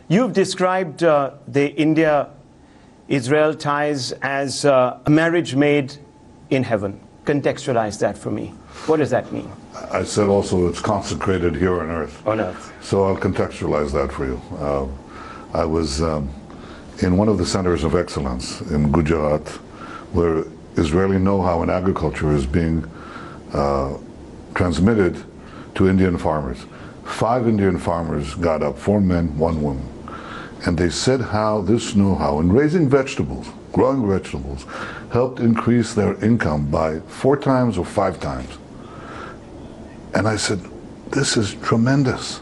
You've described the India-Israel ties as a marriage made in heaven. Contextualize that for me. What does that mean? I said also it's consecrated here on earth. On earth. So I'll contextualize that for you. I was in one of the centers of excellence in Gujarat, where Israeli know-how in agriculture is being transmitted to Indian farmers. 5 Indian farmers got up, 4 men, 1 woman. And they said how this know-how in raising vegetables, growing vegetables, helped increase their income by 4 times or 5 times. And I said, this is tremendous.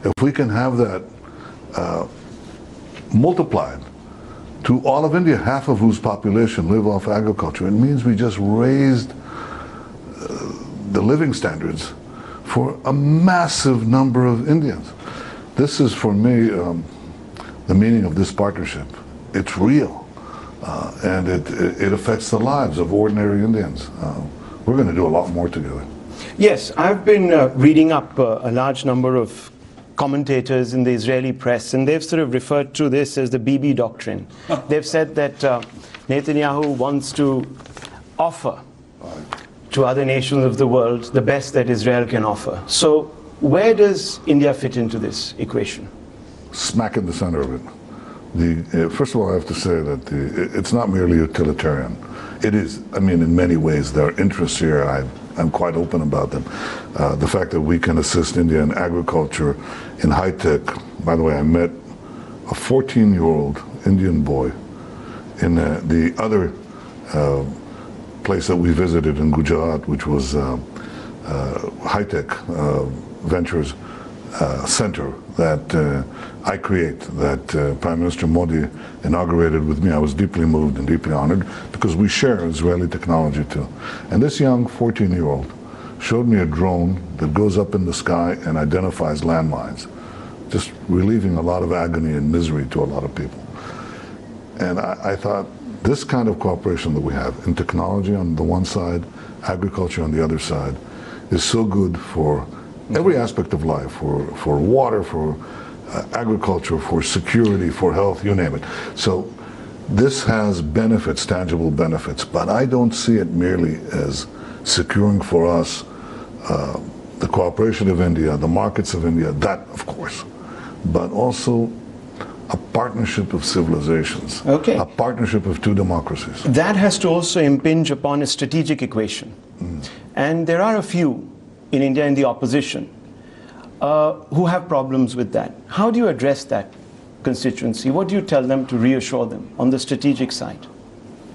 If we can have that multiplied to all of India, half of whose population live off agriculture, it means we just raised the living standards for a massive number of Indians. This is, for me, the meaning of this partnership. It's real, and it affects the lives of ordinary Indians. We're going to do a lot more together. Yes, I've been reading up a large number of commentators in the Israeli press, and they've sort of referred to this as the Bibi doctrine. They've said that Netanyahu wants to offer to other nations of the world the best that Israel can offer. So where does India fit into this equation? Smack in the center of it. First of all, I have to say that it's not merely utilitarian. It is, I mean, in many ways, there are interests here. I'm quite open about them. The fact that we can assist India in agriculture, in high tech. By the way, I met a 14-year-old Indian boy in the other place that we visited in Gujarat, which was high tech ventures center that I create, that Prime Minister Modi inaugurated with me. I was deeply moved and deeply honored because we share Israeli technology too. And this young 14-year-old showed me a drone that goes up in the sky and identifies landmines, just relieving a lot of agony and misery to a lot of people. And I thought, this kind of cooperation that we have in technology on the one side, agriculture on the other side, is so good for every aspect of life, for water, for agriculture, for security, for health, you name it. So this has benefits, tangible benefits, but I don't see it merely as securing for us the cooperation of India, the markets of India, that of course, but also a partnership of civilizations, a partnership of 2 democracies. That has to also impinge upon a strategic equation. And there are a few in India in the opposition who have problems with that. How do you address that constituency? What do you tell them to reassure them on the strategic side?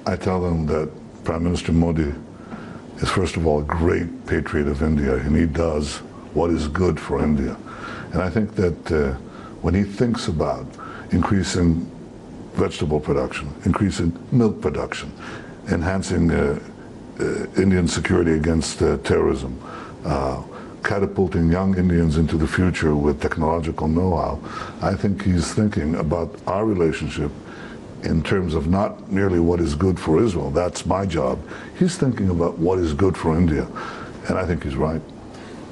I tell them that Prime Minister Modi is, first of all, a great patriot of India, and he does what is good for India. And I think that when he thinks about increasing vegetable production, increasing milk production, enhancing Indian security against terrorism, catapulting young Indians into the future with technological know-how, I think he's thinking about our relationship in terms of not merely what is good for Israel, that's my job. He's thinking about what is good for India, and I think he's right.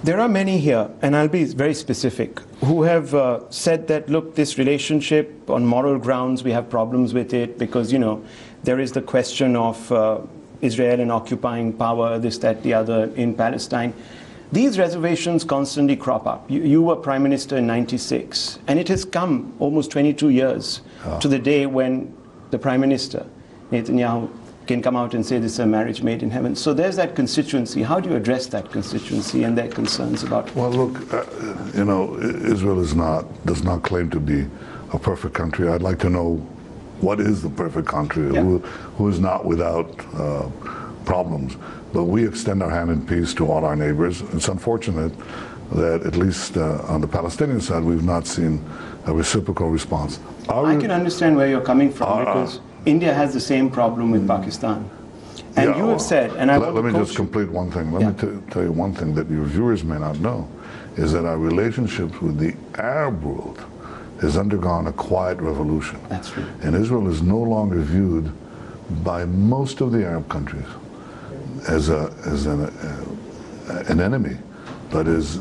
There are many here, and I'll be very specific, who have said that, look, this relationship on moral grounds, we have problems with it because, you know, there is the question of Israel and occupying power, this, that, the other in Palestine. These reservations constantly crop up. You were Prime Minister in '96, and it has come almost 22 years to the day when the Prime Minister, Netanyahu, can come out and say this is a marriage made in heaven. So there's that constituency. How do you address that constituency and their concerns about it? Well, look, you know, Israel does not claim to be a perfect country. I'd like to know what is the perfect country, who is not without problems. But we extend our hand in peace to all our neighbors. It's unfortunate that at least on the Palestinian side, we've not seen a reciprocal response. I can understand where you're coming from because India has the same problem with Pakistan. And you have said, and let me just complete one thing. Let me tell you one thing that your viewers may not know, is that our relationships with the Arab world has undergone a quiet revolution. That's true. And Israel is no longer viewed by most of the Arab countries as an enemy, but as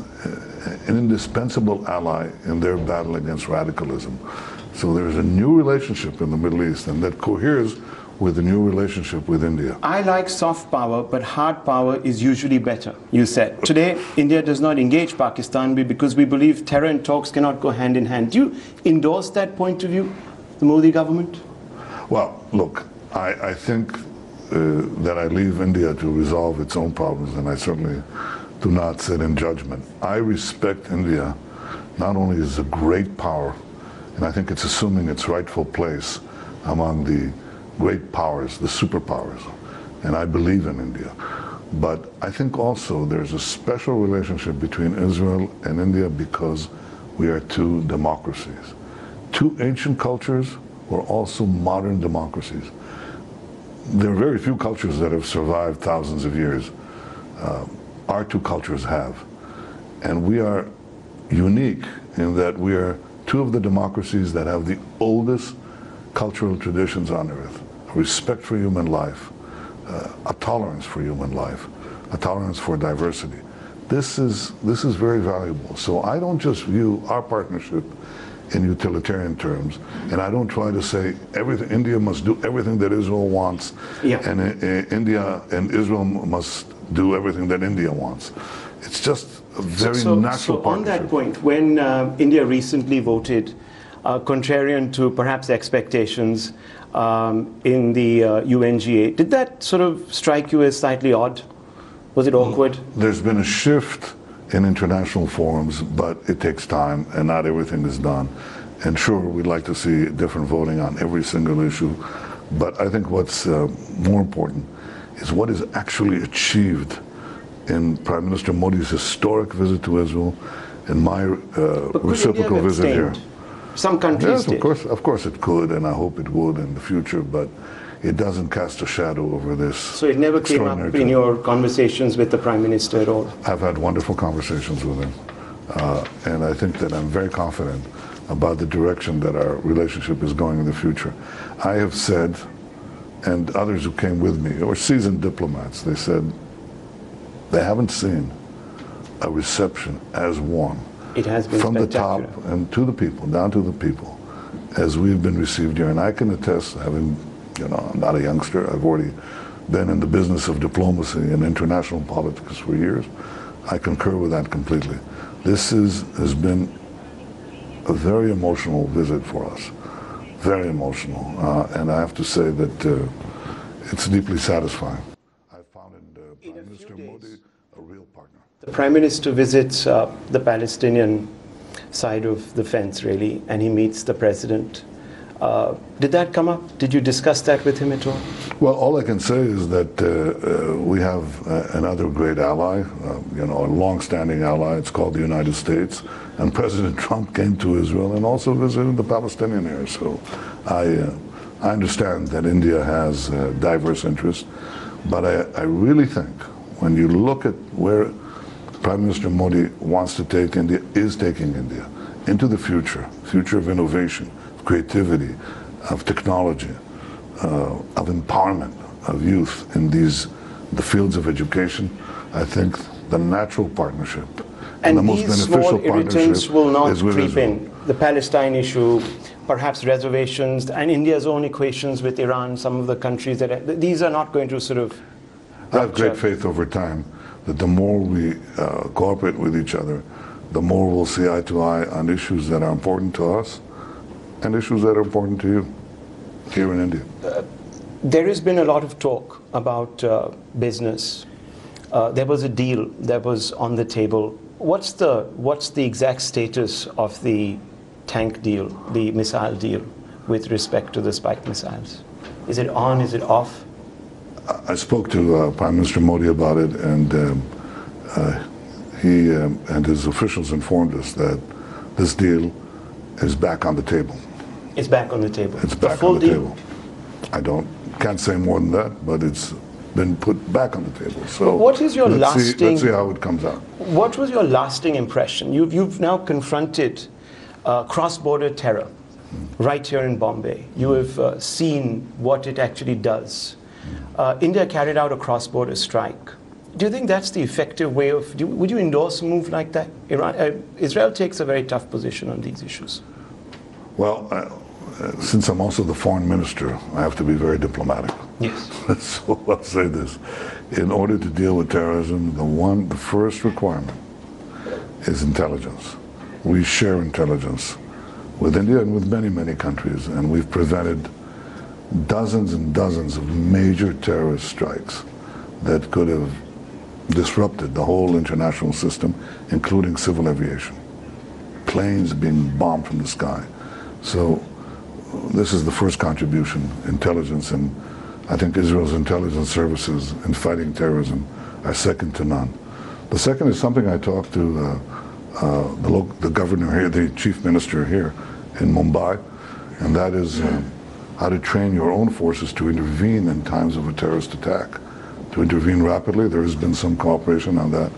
an indispensable ally in their battle against radicalism. So there's a new relationship in the Middle East, and that coheres with the new relationship with India. I like soft power, but hard power is usually better, you said. Today, India does not engage Pakistan because we believe terror and talks cannot go hand in hand. Do you endorse that point of view, the Modi government? Well, look, I think that I leave India to resolve its own problems, and I certainly do not sit in judgment. I respect India not only as a great power, and I think it's assuming its rightful place among the great powers, the superpowers, and I believe in India. But I think also there's a special relationship between Israel and India because we are two democracies. Two ancient cultures were also modern democracies. There are very few cultures that have survived thousands of years. Our two cultures have. And we are unique in that we are two of the democracies that have the oldest cultural traditions on earth. A respect for human life, a tolerance for human life, a tolerance for diversity. This is very valuable. So I don't just view our partnership in utilitarian terms, and I don't try to say India must do everything that Israel wants, and India and Israel must do everything that India wants. It's just a very natural partnership. On that point, when India recently voted contrarian to perhaps expectations in the UNGA, did that sort of strike you as slightly odd? Was it awkward? There's been a shift in international forums, but it takes time and not everything is done. And sure, we'd like to see different voting on every single issue, but I think what's more important is what is actually achieved in Prime Minister Modi's historic visit to Israel and my reciprocal visit here. Some countries did. Of course it could, and I hope it would in the future, but it doesn't cast a shadow over this. So it never came up in your conversations with the Prime Minister at all? I've had wonderful conversations with him, and I think that I'm very confident about the direction that our relationship is going in the future. I have said, and others who came with me, or seasoned diplomats, they said they haven't seen a reception as warm. It has been from the top and to the people, down to the people, as we've been received here. And I can attest, having, I'm not a youngster, I've already been in the business of diplomacy and international politics for years. I concur with that completely. This has been a very emotional visit for us, very emotional. And I have to say that it's deeply satisfying. I found in Prime Minister Modi a real partner. The Prime Minister visits the Palestinian side of the fence, really, and he meets the President. Did that come up? Did you discuss that with him at all? Well, all I can say is that we have another great ally, a long-standing ally. It's called the United States. And President Trump came to Israel and also visited the Palestinian area. So I understand that India has diverse interests, but I really think when you look at where Prime Minister Modi wants to take India, is taking India into the future of innovation, of creativity, of technology, of empowerment of youth in the fields of education. I think the natural partnership and the most beneficial partnership will not is with creep Israel. in. The Palestine issue, perhaps reservations, and India's own equations with Iran, some of the countries these are not going to sort of rupture. I have great faith over time that the more we cooperate with each other, the more we'll see eye to eye on issues that are important to us and issues that are important to you here in India. There has been a lot of talk about business. There was a deal that was on the table. What's the exact status of the tank deal, the missile deal, with respect to the spike missiles? Is it on? Is it off? I spoke to Prime Minister Modi about it, and he and his officials informed us that this deal is back on the table. It's back on the table. It's back on the table. I can't say more than that, but it's been put back on the table. So what is your let's see how it comes out. What was your lasting impression? You've now confronted cross-border terror right here in Bombay. You have seen what it actually does. India carried out a cross-border strike Do you think that's the effective way of, would you endorse a move like that? Israel takes a very tough position on these issues. Well, since I'm also the foreign minister, I have to be very diplomatic. Yes. So I'll say this. In order to deal with terrorism, the first requirement is intelligence. We share intelligence with India and with many, many countries, and we've prevented dozens and dozens of major terrorist strikes that could have disrupted the whole international system, including civil aviation. Planes being bombed from the sky. So this is the first contribution, intelligence, and I think Israel's intelligence services in fighting terrorism are second to none. The second is something I talked to the governor here, the chief minister here in Mumbai, and that is how to train your own forces to intervene in times of a terrorist attack, to intervene rapidly. There has been some cooperation on that,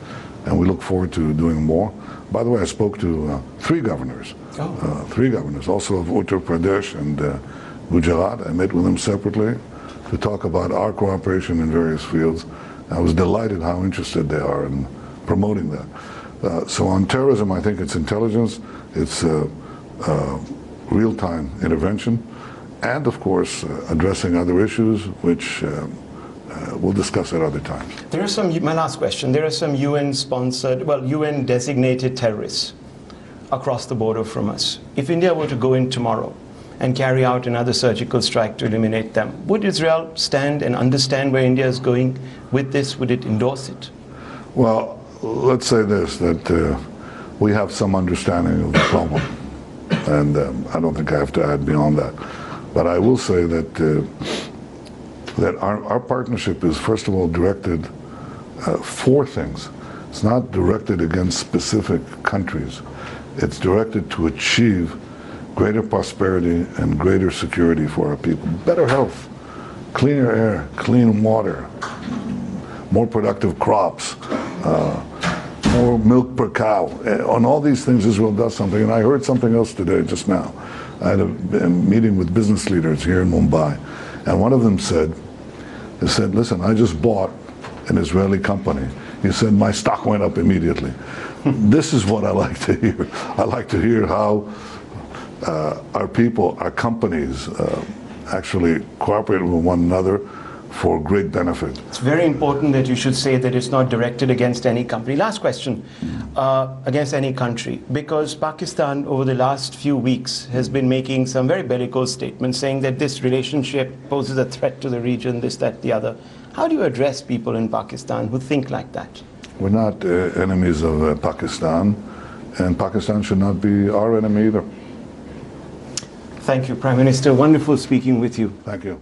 and we look forward to doing more. By the way, I spoke to three governors, also of Uttar Pradesh and Gujarat. I met with them separately to talk about our cooperation in various fields. I was delighted how interested they are in promoting that. So on terrorism, I think it's intelligence, it's real-time intervention, and of course addressing other issues which we'll discuss at other times. There are some, my last question, there are some UN-sponsored, well, UN-designated terrorists across the border from us. If India were to go in tomorrow and carry out another surgical strike to eliminate them, would Israel stand and understand where India is going with this? Would it endorse it? Well, let's say this, that we have some understanding of the problem, and I don't think I have to add beyond that. But I will say that that our partnership is, first of all, directed for things. It's not directed against specific countries. It's directed to achieve greater prosperity and greater security for our people. Better health, cleaner air, clean water, more productive crops, more milk per cow. On all these things, Israel does something. And I heard something else today, just now. I had a meeting with business leaders here in Mumbai, and one of them said, listen, I just bought an Israeli company. He said, my stock went up immediately. This is what I like to hear. I like to hear how our people, our companies, actually cooperate with one another for great benefit. It's very important that you should say that it's not directed against any company. Last question, against any country, because Pakistan over the last few weeks has been making some very bellicose statements saying that this relationship poses a threat to the region, this, that, the other. How do you address people in Pakistan who think like that? We're not enemies of Pakistan, and Pakistan should not be our enemy either. Thank you, Prime Minister. Wonderful speaking with you. Thank you.